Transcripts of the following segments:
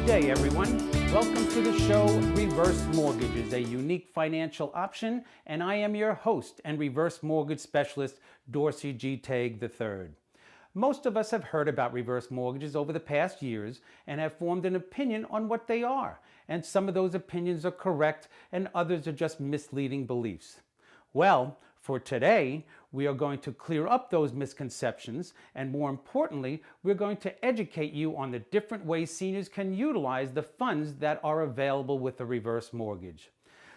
Good day, everyone. Welcome to the show Reverse Mortgages, a unique financial option, and I am your host and reverse mortgage specialist, Dorsey G. Tague III. Most of us have heard about reverse mortgages over the past years and have formed an opinion on what they are, and some of those opinions are correct and others are just misleading beliefs. Well, for today, we are going to clear up those misconceptions, and more importantly, we're going to educate you on the different ways seniors can utilize the funds that are available with a reverse mortgage.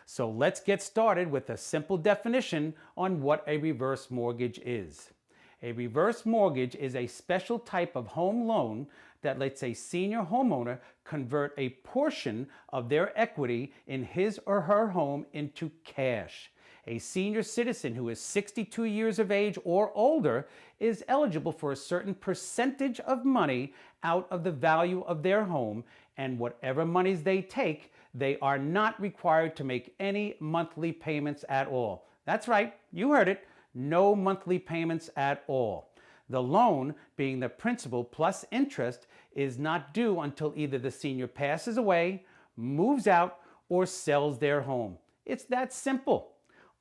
So let's get started with a simple definition on what a reverse mortgage is. A reverse mortgage is a special type of home loan that lets a senior homeowner convert a portion of their equity in his or her home into cash. A senior citizen who is 62 years of age or older is eligible for a certain percentage of money out of the value of their home, and whatever monies they take, they are not required to make any monthly payments at all. That's right, you heard it, no monthly payments at all. The loan, being the principal plus interest, is not due until either the senior passes away, moves out, or sells their home. It's that simple.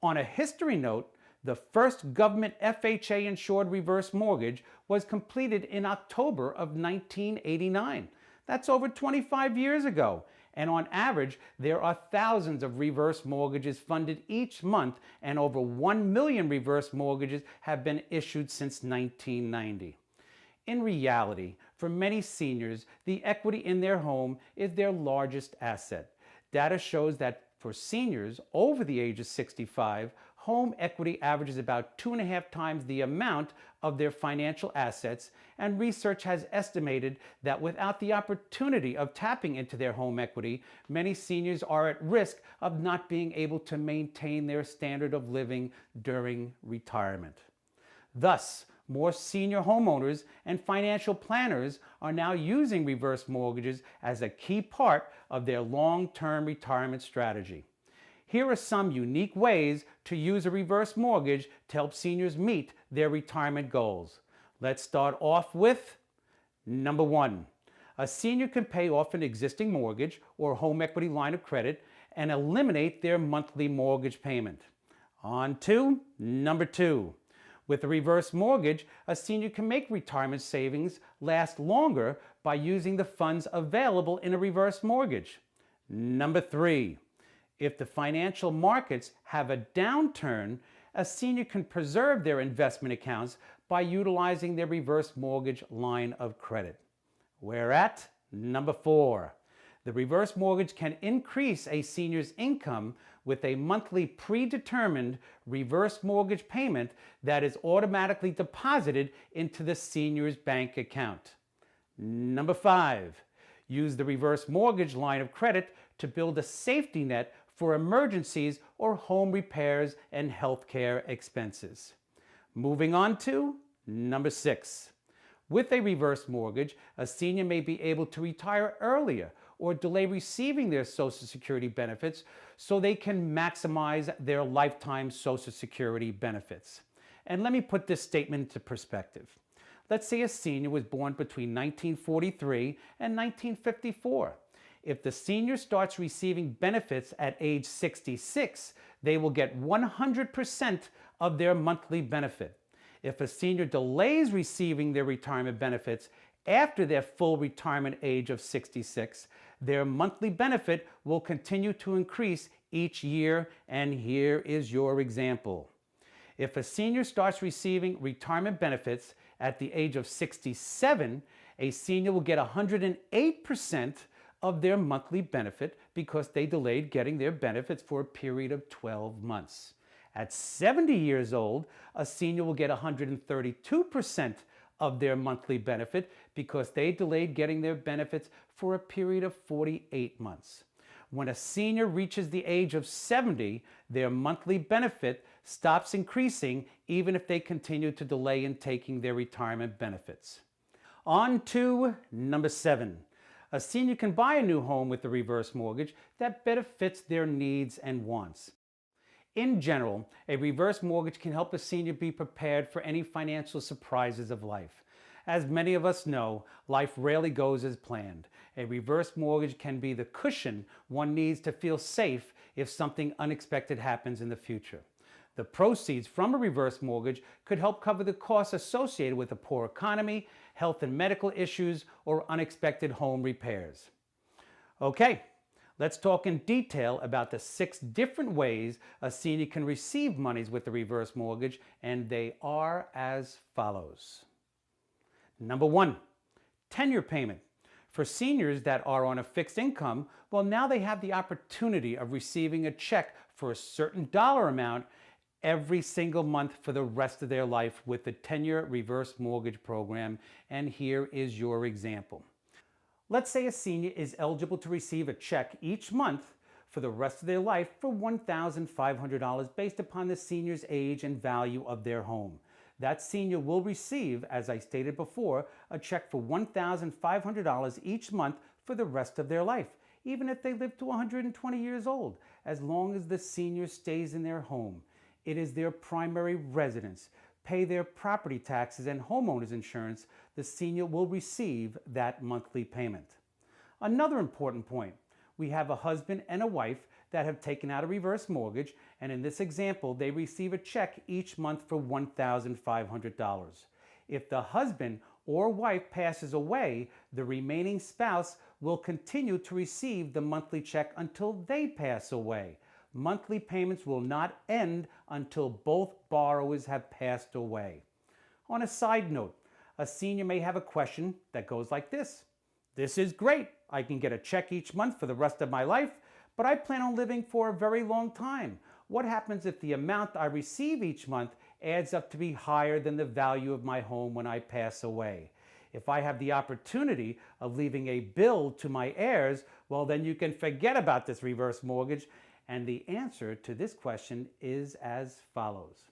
On a history note, the first government FHA-insured reverse mortgage was completed in October of 1989. That's over 25 years ago. And on average, there are thousands of reverse mortgages funded each month, and over 1 million reverse mortgages have been issued since 1990. In reality, for many seniors, the equity in their home is their largest asset. Data shows that for seniors over the age of 65, home equity averages about 2.5 times the amount of their financial assets, and research has estimated that without the opportunity of tapping into their home equity, many seniors are at risk of not being able to maintain their standard of living during retirement. Thus, more senior homeowners and financial planners are now using reverse mortgages as a key part of their long-term retirement strategy. Here are some unique ways to use a reverse mortgage to help seniors meet their retirement goals. Let's start off with number 1. A senior can pay off an existing mortgage or home equity line of credit and eliminate their monthly mortgage payment. On to number 2. With a reverse mortgage, a senior can make retirement savings last longer by using the funds available in a reverse mortgage. Number 3, if the financial markets have a downturn, a senior can preserve their investment accounts by utilizing their reverse mortgage line of credit. We're at number 4. The reverse mortgage can increase a senior's income with a monthly predetermined reverse mortgage payment that is automatically deposited into the senior's bank account. Number 5, use the reverse mortgage line of credit to build a safety net for emergencies or home repairs and healthcare expenses. Moving on to number 6. With a reverse mortgage, a senior may be able to retire earlier or delay receiving their Social Security benefits so they can maximize their lifetime Social Security benefits. And let me put this statement into perspective. Let's say a senior was born between 1943 and 1954. If the senior starts receiving benefits at age 66, they will get 100% of their monthly benefit. If a senior delays receiving their retirement benefits after their full retirement age of 66, their monthly benefit will continue to increase each year, and here is your example. If a senior starts receiving retirement benefits at the age of 67, a senior will get 108% of their monthly benefit because they delayed getting their benefits for a period of 12 months. At 70 years old, a senior will get 132% of their monthly benefit because they delayed getting their benefits for a period of 48 months. When a senior reaches the age of 70, their monthly benefit stops increasing even if they continue to delay in taking their retirement benefits. On to number 7. A senior can buy a new home with a reverse mortgage that better fits their needs and wants. In general, a reverse mortgage can help a senior be prepared for any financial surprises of life. As many of us know, life rarely goes as planned. A reverse mortgage can be the cushion one needs to feel safe if something unexpected happens in the future. The proceeds from a reverse mortgage could help cover the costs associated with a poor economy, health and medical issues, or unexpected home repairs. Okay, let's talk in detail about the 6 different ways a senior can receive monies with the reverse mortgage, and they are as follows. Number 1, tenure payment. For seniors that are on a fixed income, well, now they have the opportunity of receiving a check for a certain dollar amount every single month for the rest of their life with the Tenure Reverse Mortgage Program, and here is your example. Let's say a senior is eligible to receive a check each month for the rest of their life for $1,500 based upon the senior's age and value of their home. That senior will receive, as I stated before, a check for $1,500 each month for the rest of their life, even if they live to 120 years old, as long as the senior stays in their home. It is their primary residence. Pay their property taxes and homeowners insurance, the senior will receive that monthly payment. Another important point, we have a husband and a wife that have taken out a reverse mortgage, and in this example, they receive a check each month for $1,500. If the husband or wife passes away, the remaining spouse will continue to receive the monthly check until they pass away. Monthly payments will not end until both borrowers have passed away. On a side note, a senior may have a question that goes like this. This is great. I can get a check each month for the rest of my life, but I plan on living for a very long time. What happens if the amount I receive each month adds up to be higher than the value of my home when I pass away? If I have the opportunity of leaving a bill to my heirs, well, then you can forget about this reverse mortgage. And the answer to this question is as follows.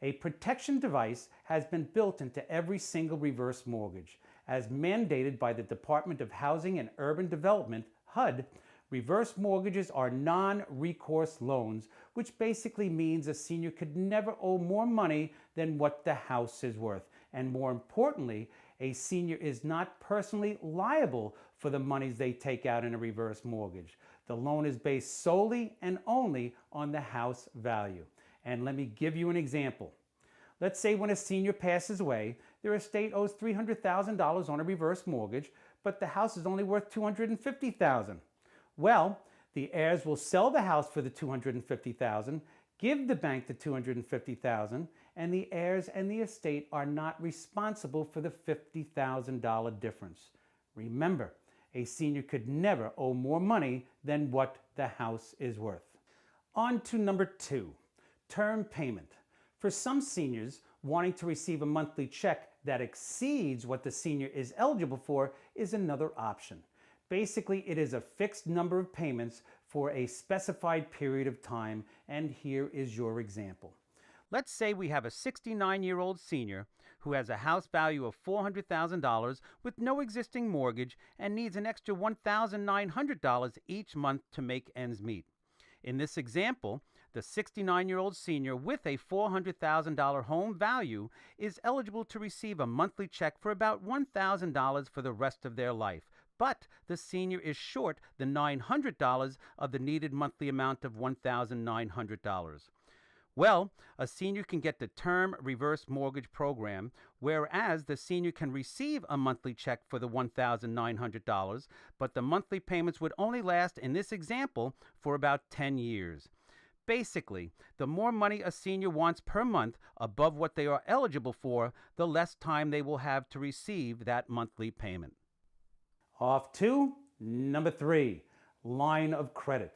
A protection device has been built into every single reverse mortgage. As mandated by the Department of Housing and Urban Development, HUD, reverse mortgages are non-recourse loans, which basically means a senior could never owe more money than what the house is worth. And more importantly, a senior is not personally liable for the monies they take out in a reverse mortgage. The loan is based solely and only on the house value. And let me give you an example. Let's say when a senior passes away, their estate owes $300,000 on a reverse mortgage, but the house is only worth $250,000. Well, the heirs will sell the house for the $250,000, give the bank the $250,000, and the heirs and the estate are not responsible for the $50,000 difference. Remember, a senior could never owe more money than what the house is worth. On to number 2, term payment. For some seniors, wanting to receive a monthly check that exceeds what the senior is eligible for is another option. Basically, it is a fixed number of payments for a specified period of time, and here is your example. Let's say we have a 69-year-old senior who has a house value of $400,000 with no existing mortgage and needs an extra $1,900 each month to make ends meet. In this example, the 69-year-old senior with a $400,000 home value is eligible to receive a monthly check for about $1,000 for the rest of their life, but the senior is short the $900 of the needed monthly amount of $1,900. Well, a senior can get the Term Reverse Mortgage Program, whereas the senior can receive a monthly check for the $1,900, but the monthly payments would only last, in this example, for about 10 years. Basically, the more money a senior wants per month above what they are eligible for, the less time they will have to receive that monthly payment. Off to number 3, line of credit.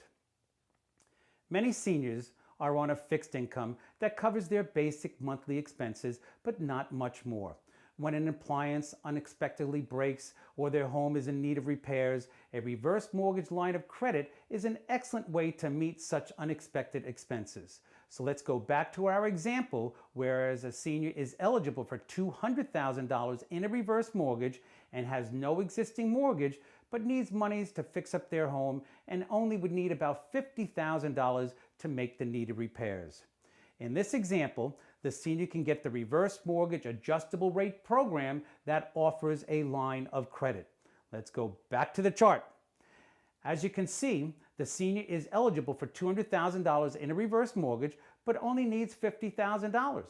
Many seniors are on a fixed income that covers their basic monthly expenses, but not much more. When an appliance unexpectedly breaks or their home is in need of repairs, a reverse mortgage line of credit is an excellent way to meet such unexpected expenses. So let's go back to our example, whereas a senior is eligible for $200,000 in a reverse mortgage and has no existing mortgage, but needs monies to fix up their home and only would need about $50,000 to make the needed repairs. In this example, the senior can get the reverse mortgage adjustable rate program that offers a line of credit. Let's go back to the chart. As you can see, the senior is eligible for $200,000 in a reverse mortgage, but only needs $50,000.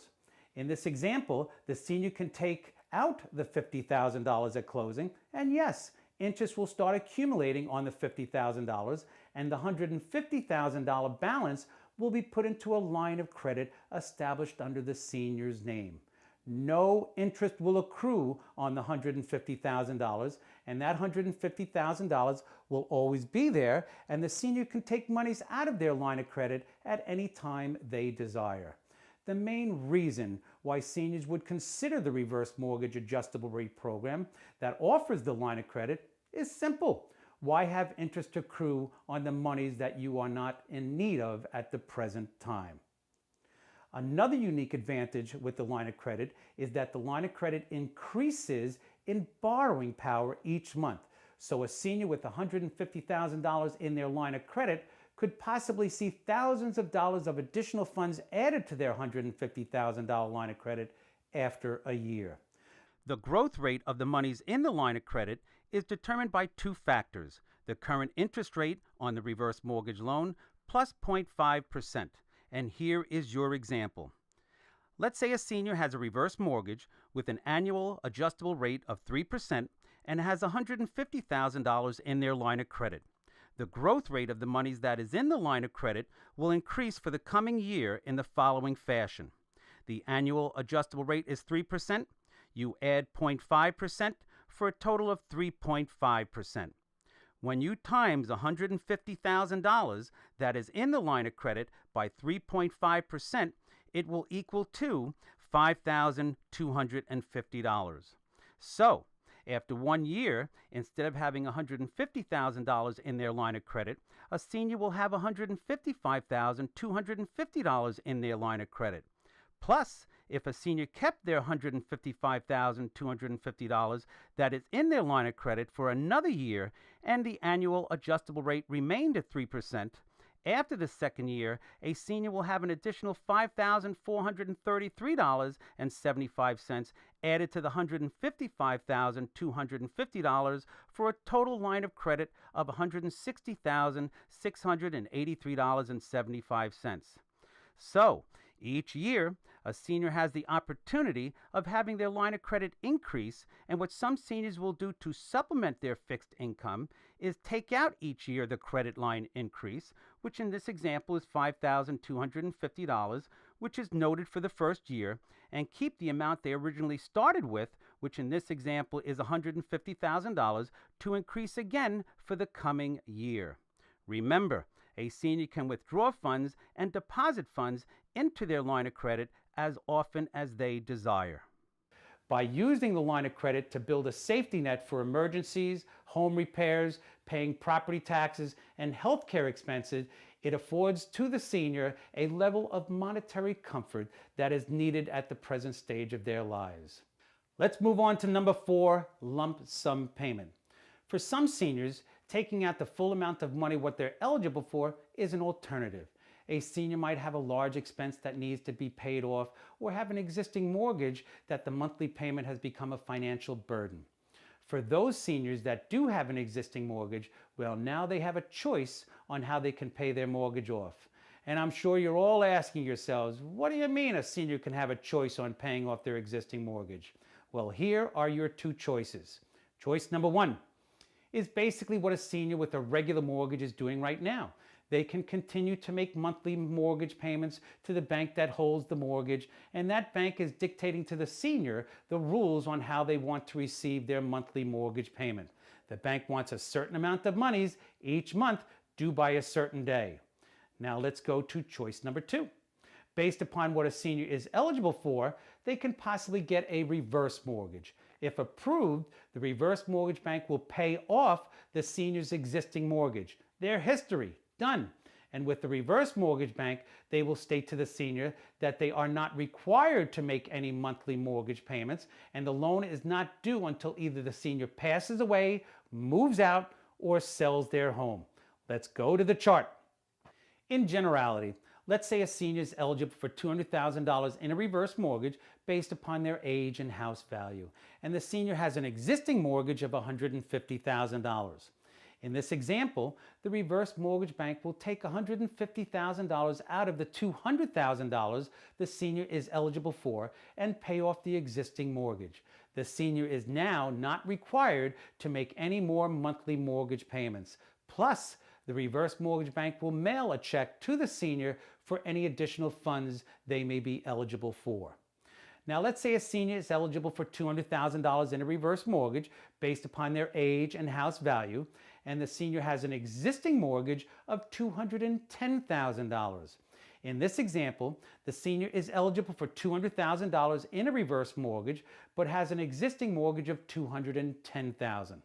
In this example, the senior can take out the $50,000 at closing, and yes, interest will start accumulating on the $50,000, and the $150,000 balance will be put into a line of credit established under the senior's name. No interest will accrue on the $150,000, and that $150,000 will always be there, and the senior can take monies out of their line of credit at any time they desire. The main reason why seniors would consider the reverse mortgage adjustable rate program that offers the line of credit is simple. Why have interest accrue on the monies that you are not in need of at the present time? Another unique advantage with the line of credit is that the line of credit increases in borrowing power each month. So a senior with $150,000 in their line of credit could possibly see thousands of dollars of additional funds added to their $150,000 line of credit after a year. The growth rate of the monies in the line of credit is determined by two factors: the current interest rate on the reverse mortgage loan plus 0.5%. And here is your example. Let's say a senior has a reverse mortgage with an annual adjustable rate of 3% and has $150,000 in their line of credit. The growth rate of the monies that is in the line of credit will increase for the coming year in the following fashion. The annual adjustable rate is 3%. You add 0.5% for a total of 3.5%. When you times $150,000 that is in the line of credit by 3.5%, it will equal to $5,250. So, after 1 year, instead of having $150,000 in their line of credit, a senior will have $155,250 in their line of credit. Plus, if a senior kept their $155,250 that is in their line of credit for another year and the annual adjustable rate remained at 3%, after the second year, a senior will have an additional $5,433.75 added to the $155,250 for a total line of credit of $160,683.75. So, each year, a senior has the opportunity of having their line of credit increase, and what some seniors will do to supplement their fixed income is take out each year the credit line increase, which in this example is $5,250, which is noted for the first year, and keep the amount they originally started with, which in this example is $150,000, to increase again for the coming year. Remember, a senior can withdraw funds and deposit funds into their line of credit as often as they desire. By using the line of credit to build a safety net for emergencies, home repairs, paying property taxes, and healthcare expenses, it affords to the senior a level of monetary comfort that is needed at the present stage of their lives. Let's move on to number 4, lump sum payment. For some seniors, taking out the full amount of money what they're eligible for is an alternative. A senior might have a large expense that needs to be paid off or have an existing mortgage that the monthly payment has become a financial burden. For those seniors that do have an existing mortgage, well, now they have a choice on how they can pay their mortgage off. And I'm sure you're all asking yourselves, what do you mean a senior can have a choice on paying off their existing mortgage? Well, here are your two choices. Choice number 1 is basically what a senior with a regular mortgage is doing right now. They can continue to make monthly mortgage payments to the bank that holds the mortgage, and that bank is dictating to the senior the rules on how they want to receive their monthly mortgage payment. The bank wants a certain amount of monies each month due by a certain day. Now let's go to choice number 2. Based upon what a senior is eligible for, they can possibly get a reverse mortgage. If approved, the reverse mortgage bank will pay off the senior's existing mortgage. Their history, done. And with the reverse mortgage bank, they will state to the senior that they are not required to make any monthly mortgage payments, and the loan is not due until either the senior passes away, moves out, or sells their home. Let's go to the chart. In generality, Let's say a senior is eligible for $200,000 in a reverse mortgage based upon their age and house value, and the senior has an existing mortgage of $150,000. In this example, the reverse mortgage bank will take $150,000 out of the $200,000 the senior is eligible for and pay off the existing mortgage. The senior is now not required to make any more monthly mortgage payments. Plus, the reverse mortgage bank will mail a check to the senior for any additional funds they may be eligible for. Now, let's say a senior is eligible for $200,000 in a reverse mortgage based upon their age and house value, and the senior has an existing mortgage of $210,000. In this example, the senior is eligible for $200,000 in a reverse mortgage, but has an existing mortgage of $210,000.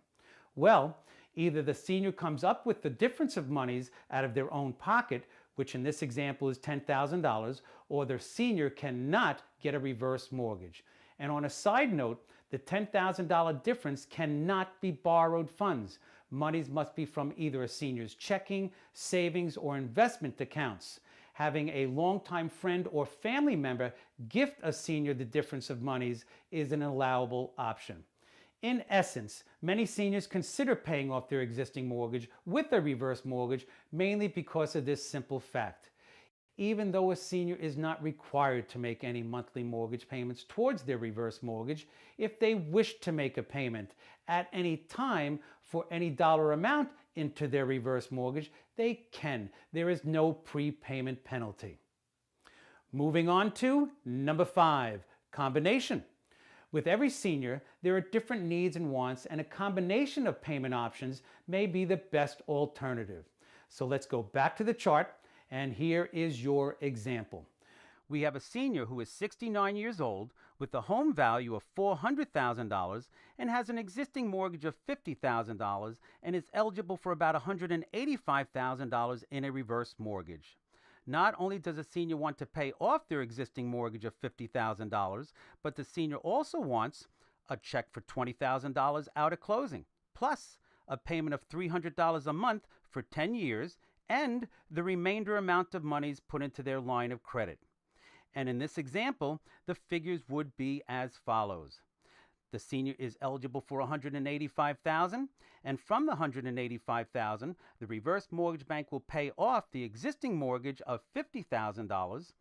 Well, either the senior comes up with the difference of monies out of their own pocket, which in this example is $10,000, or their senior cannot get a reverse mortgage. And on a side note, the $10,000 difference cannot be borrowed funds. Monies must be from either a senior's checking, savings, or investment accounts. Having a longtime friend or family member gift a senior the difference of monies is an allowable option. In essence, many seniors consider paying off their existing mortgage with a reverse mortgage mainly because of this simple fact. Even though a senior is not required to make any monthly mortgage payments towards their reverse mortgage, if they wish to make a payment at any time for any dollar amount into their reverse mortgage, they can. There is no prepayment penalty. Moving on to number 5, combination. With every senior, there are different needs and wants, and a combination of payment options may be the best alternative. So let's go back to the chart, and here is your example. We have a senior who is 69 years old with a home value of $400,000 and has an existing mortgage of $50,000 and is eligible for about $185,000 in a reverse mortgage. Not only does a senior want to pay off their existing mortgage of $50,000, but the senior also wants a check for $20,000 out at closing, plus a payment of $300 a month for 10 years, and the remainder amount of monies put into their line of credit. And in this example, the figures would be as follows. The senior is eligible for $185,000, and from the $185,000, the reverse mortgage bank will pay off the existing mortgage of $50,000,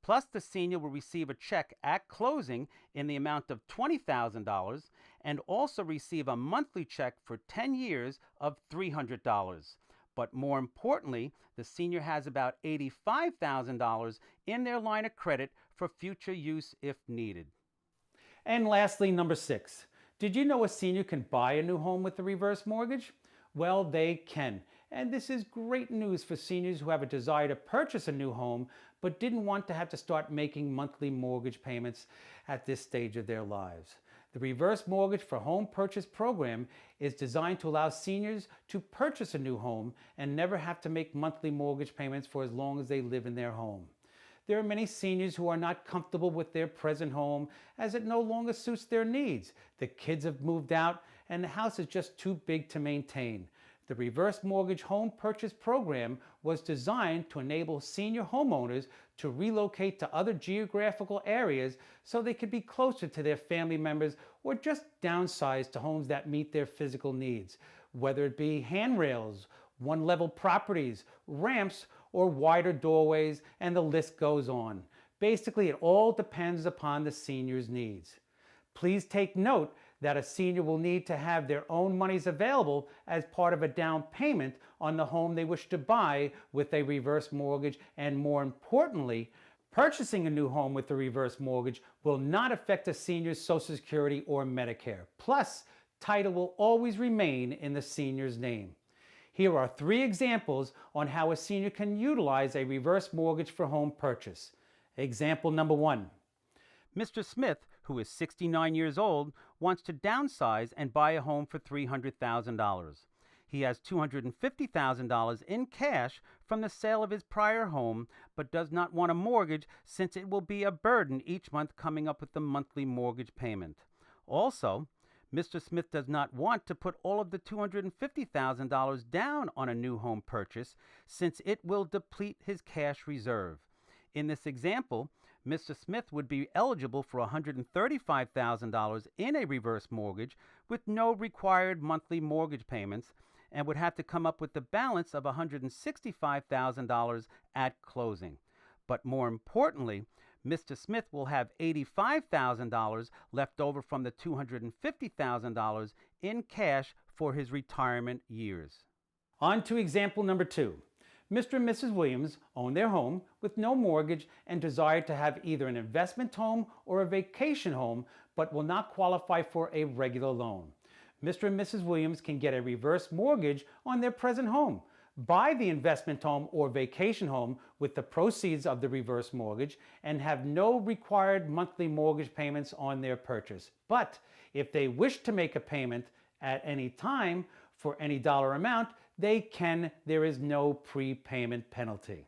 plus the senior will receive a check at closing in the amount of $20,000 and also receive a monthly check for 10 years of $300. But more importantly, the senior has about $85,000 in their line of credit for future use if needed. And lastly, number 6. Did you know a senior can buy a new home with a reverse mortgage? Well, they can. And this is great news for seniors who have a desire to purchase a new home but didn't want to have to start making monthly mortgage payments at this stage of their lives. The Reverse Mortgage for Home Purchase program is designed to allow seniors to purchase a new home and never have to make monthly mortgage payments for as long as they live in their home. There are many seniors who are not comfortable with their present home as it no longer suits their needs. The kids have moved out and the house is just too big to maintain. The Reverse Mortgage Home Purchase program was designed to enable senior homeowners to relocate to other geographical areas so they could be closer to their family members or just downsize to homes that meet their physical needs, whether it be handrails, one-level properties, ramps, or wider doorways, and the list goes on. Basically, it all depends upon the senior's needs. Please take note that a senior will need to have their own monies available as part of a down payment on the home they wish to buy with a reverse mortgage, and more importantly, purchasing a new home with a reverse mortgage will not affect a senior's Social Security or Medicare. Plus, title will always remain in the senior's name. Here are 3 examples on how a senior can utilize a reverse mortgage for home purchase. Example number 1. Mr. Smith, who is 69 years old, wants to downsize and buy a home for $300,000. He has $250,000 in cash from the sale of his prior home, but does not want a mortgage since it will be a burden each month coming up with the monthly mortgage payment. Also, Mr. Smith does not want to put all of the $250,000 down on a new home purchase since it will deplete his cash reserve. In this example, Mr. Smith would be eligible for $135,000 in a reverse mortgage with no required monthly mortgage payments and would have to come up with the balance of $165,000 at closing. But more importantly, Mr. Smith will have $85,000 left over from the $250,000 in cash for his retirement years. On to example number 2. Mr. and Mrs. Williams own their home with no mortgage and desire to have either an investment home or a vacation home, but will not qualify for a regular loan. Mr. and Mrs. Williams can get a reverse mortgage on their present home, buy the investment home or vacation home with the proceeds of the reverse mortgage, and have no required monthly mortgage payments on their purchase. But if they wish to make a payment at any time for any dollar amount, they can. There is no prepayment penalty.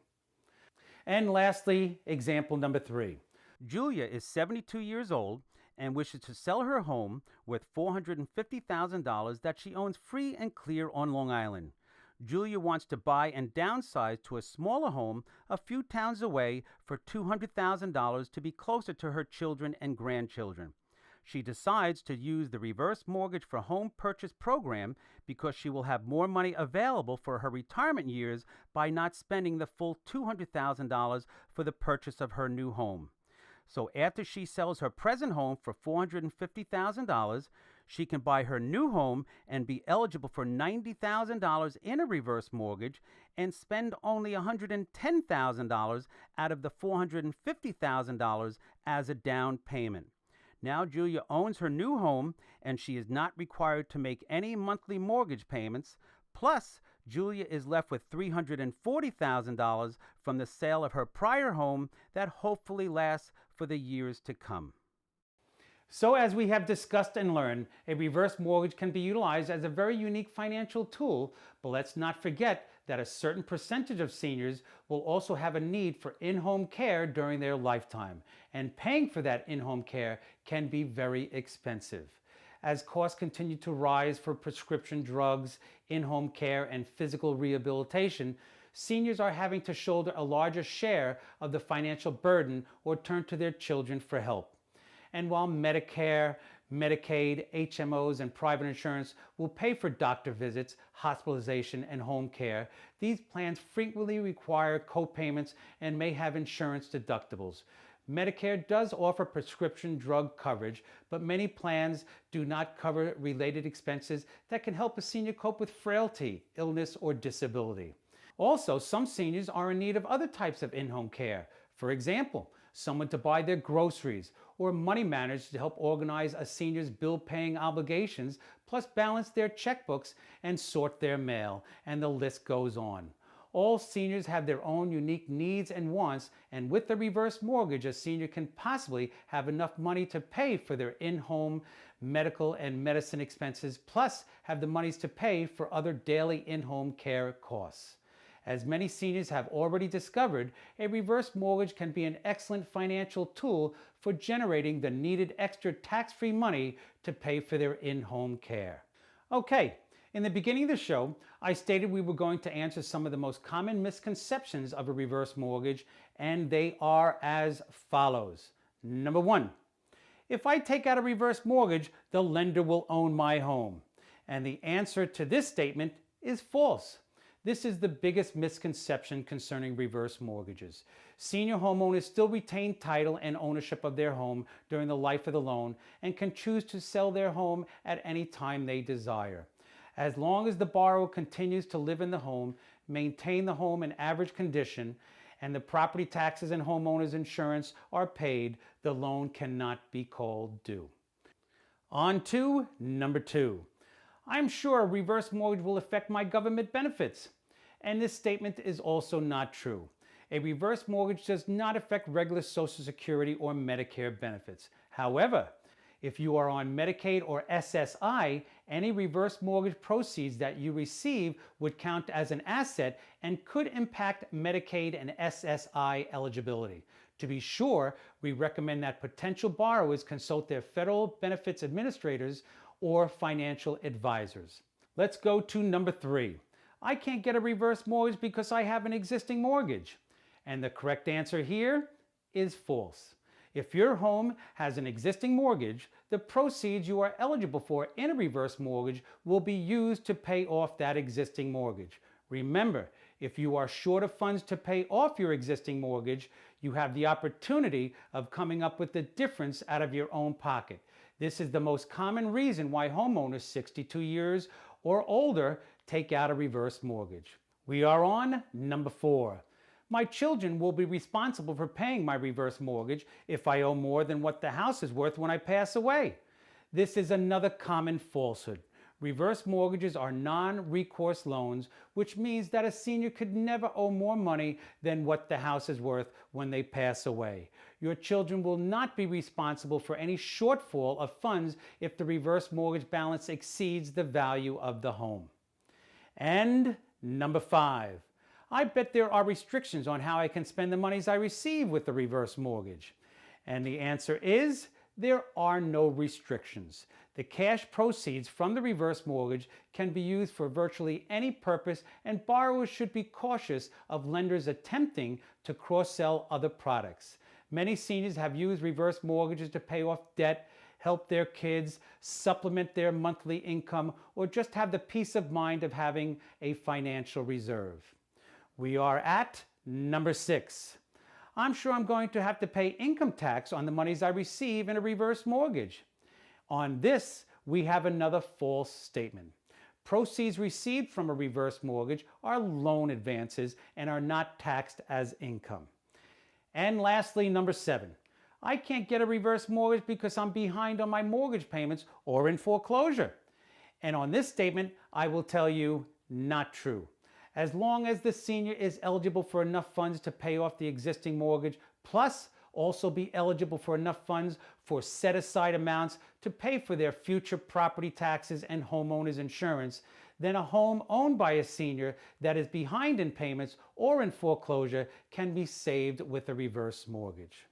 And lastly, example number 3. Julia is 72 years old and wishes to sell her home with $450,000 that she owns free and clear on Long Island. Julia wants to buy and downsize to a smaller home a few towns away for $200,000 to be closer to her children and grandchildren. She decides to use the reverse mortgage for home purchase program because she will have more money available for her retirement years by not spending the full $200,000 for the purchase of her new home. So after she sells her present home for $450,000, she can buy her new home and be eligible for $90,000 in a reverse mortgage and spend only $110,000 out of the $450,000 as a down payment. Now Julia owns her new home and she is not required to make any monthly mortgage payments. Plus, Julia is left with $340,000 from the sale of her prior home that hopefully lasts for the years to come. So as we have discussed and learned, a reverse mortgage can be utilized as a very unique financial tool, but let's not forget that a certain percentage of seniors will also have a need for in-home care during their lifetime, and paying for that in-home care can be very expensive. As costs continue to rise for prescription drugs, in-home care, and physical rehabilitation, seniors are having to shoulder a larger share of the financial burden or turn to their children for help. And while Medicare, Medicaid, HMOs, and private insurance will pay for doctor visits, hospitalization, and home care, these plans frequently require co-payments and may have insurance deductibles. Medicare does offer prescription drug coverage, but many plans do not cover related expenses that can help a senior cope with frailty, illness, or disability. Also, some seniors are in need of other types of in-home care. For example, someone to buy their groceries, or money managers to help organize a senior's bill-paying obligations, plus balance their checkbooks and sort their mail, and the list goes on. All seniors have their own unique needs and wants, and with the reverse mortgage, a senior can possibly have enough money to pay for their in-home medical and medicine expenses, plus have the monies to pay for other daily in-home care costs. As many seniors have already discovered, a reverse mortgage can be an excellent financial tool for generating the needed extra tax-free money to pay for their in-home care. Okay, in the beginning of the show, I stated we were going to answer some of the most common misconceptions of a reverse mortgage, and they are as follows. Number 1, if I take out a reverse mortgage, the lender will own my home. And the answer to this statement is false. This is the biggest misconception concerning reverse mortgages. Senior homeowners still retain title and ownership of their home during the life of the loan and can choose to sell their home at any time they desire. As long as the borrower continues to live in the home, maintain the home in average condition, and the property taxes and homeowners insurance are paid, the loan cannot be called due. On to number 2. I'm sure a reverse mortgage will affect my government benefits. And this statement is also not true. A reverse mortgage does not affect regular Social Security or Medicare benefits. However, if you are on Medicaid or SSI, any reverse mortgage proceeds that you receive would count as an asset and could impact Medicaid and SSI eligibility. To be sure, we recommend that potential borrowers consult their federal benefits administrators or financial advisors. Let's go to number 3. I can't get a reverse mortgage because I have an existing mortgage. And the correct answer here is false. If your home has an existing mortgage, the proceeds you are eligible for in a reverse mortgage will be used to pay off that existing mortgage. Remember, if you are short of funds to pay off your existing mortgage, you have the opportunity of coming up with the difference out of your own pocket. This is the most common reason why homeowners 62 years or older take out a reverse mortgage. We are on number 4. My children will be responsible for paying my reverse mortgage if I owe more than what the house is worth when I pass away. This is another common falsehood. Reverse mortgages are non-recourse loans, which means that a senior could never owe more money than what the house is worth when they pass away. Your children will not be responsible for any shortfall of funds if the reverse mortgage balance exceeds the value of the home. And number 5. I bet there are restrictions on how I can spend the monies I receive with the reverse mortgage. And the answer is, there are no restrictions. The cash proceeds from the reverse mortgage can be used for virtually any purpose, and borrowers should be cautious of lenders attempting to cross-sell other products. Many seniors have used reverse mortgages to pay off debt, help their kids, supplement their monthly income, or just have the peace of mind of having a financial reserve. We are at number 6. I'm sure I'm going to have to pay income tax on the monies I receive in a reverse mortgage. On this, we have another false statement. Proceeds received from a reverse mortgage are loan advances and are not taxed as income. And lastly, number 7. I can't get a reverse mortgage because I'm behind on my mortgage payments or in foreclosure. And on this statement, I will tell you, not true. As long as the senior is eligible for enough funds to pay off the existing mortgage, plus also be eligible for enough funds for set-aside amounts to pay for their future property taxes and homeowners insurance, then a home owned by a senior that is behind in payments or in foreclosure can be saved with a reverse mortgage.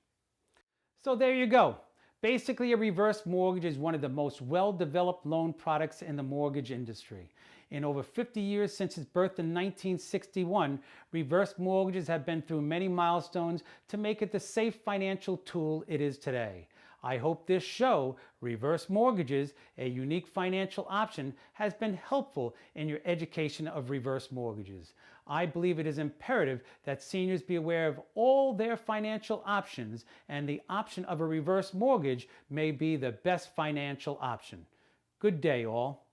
So there you go. Basically, a reverse mortgage is one of the most well-developed loan products in the mortgage industry. In over 50 years since its birth in 1961, reverse mortgages have been through many milestones to make it the safe financial tool it is today. I hope this show, Reverse Mortgages, a unique financial option, has been helpful in your education of reverse mortgages. I believe it is imperative that seniors be aware of all their financial options, and the option of a reverse mortgage may be the best financial option. Good day, all.